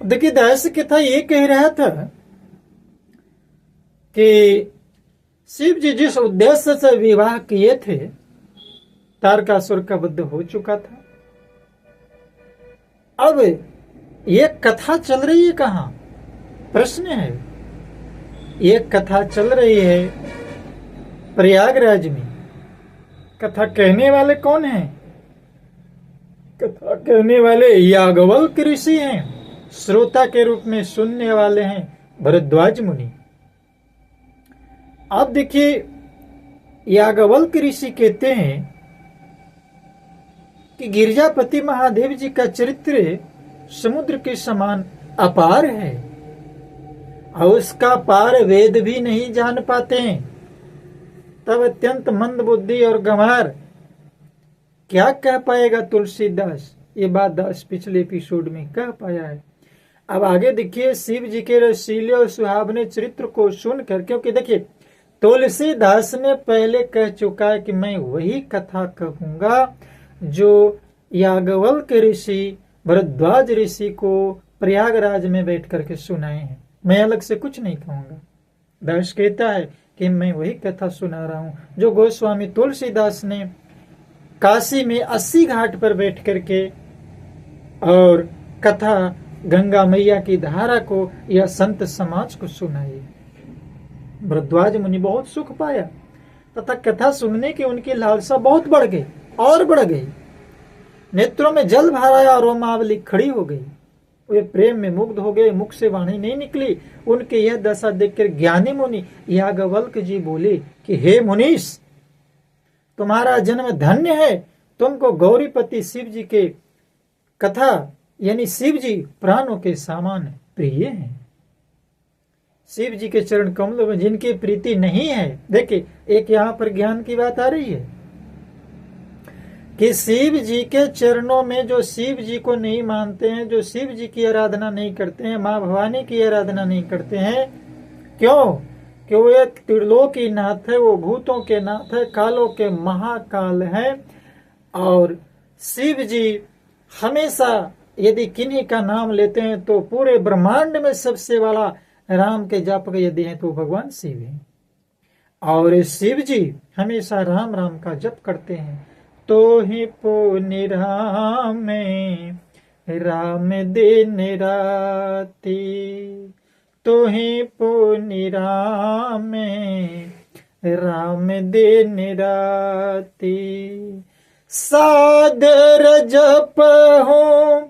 देखिए, दास कथा ये कह रहा था कि शिव जी जिस उद्देश्य से विवाह किए थे, तारकासुर का वध हो चुका था। अब ये कथा चल रही है कहाँ? प्रश्न है। ये कथा चल रही है प्रयागराज में। कथा कहने वाले कौन हैं? कथा कहने वाले याज्ञवल्क्य ऋषि हैं। श्रोता के रूप में सुनने वाले हैं भरद्वाज मुनि। आप देखिए, याज्ञवल्क्य ऋषि कहते हैं कि गिरजापति महादेव जी का चरित्र समुद्र के समान अपार है और उसका पार वेद भी नहीं जान पाते हैं। तब अत्यंत मंद बुद्धि और गंवार क्या कह पाएगा तुलसीदास? ये बात दास पिछले एपिसोड में कह पाया है। अब आगे देखिए, शिव जी के रसीले और सुहावने चरित्र को सुनकर, क्योंकि देखिए तुलसीदास ने पहले कह चुका है कि मैं वही कथा कहूंगा जो याज्ञवल्क्य ऋषि भरद्वाज ऋषि को प्रयागराज में बैठ करके सुनाए हैं। मैं अलग से कुछ नहीं कहूंगा। दास कहता है कि मैं वही कथा सुना रहा हूं जो गोस्वामी तुलसीदास ने काशी में 80 घाट पर बैठ करके और कथा गंगा मैया की धारा को या संत समाज को सुनाई। भरद्वाज मुनि बहुत सुख पाया तथा कथा सुनने की उनकी लालसा बहुत बढ़ गई और बढ़ गई। नेत्रों में जल भर आया और रोमावली खड़ी हो गई। वे प्रेम में मुग्ध हो गए, मुख से वाणी नहीं निकली। उनके यह दशा देखकर ज्ञानी मुनि याज्ञवल्क्य जी बोले कि हे मुनीश, तुम्हारा जन्म धन्य है। तुमको गौरीपति शिव जी के कथा यानी शिव जी प्राणों के समान प्रिय हैं। शिव जी के चरण कमलों में जिनकी प्रीति नहीं है, देखिए एक यहां पर ज्ञान की बात आ रही है कि शिव जी के चरणों में जो शिव जी को नहीं मानते हैं, जो शिव जी की आराधना नहीं करते हैं, मां भवानी की आराधना नहीं करते हैं, क्यों? कि वो एक त्रिलोकी नाथ है, वो भूतों के नाथ है, कालों के महाकाल है। और शिव जी हमेशा यदि किन्हीं का नाम लेते हैं तो पूरे ब्रह्मांड में सबसे बड़ा राम के जापक यदि हैं तो भगवान शिव हैं। और शिव जी हमेशा राम राम का जप करते हैं। तो ही पुनि राम राम दिन राती, तो ही पुनि राम राम दिन राती। सादर जप हो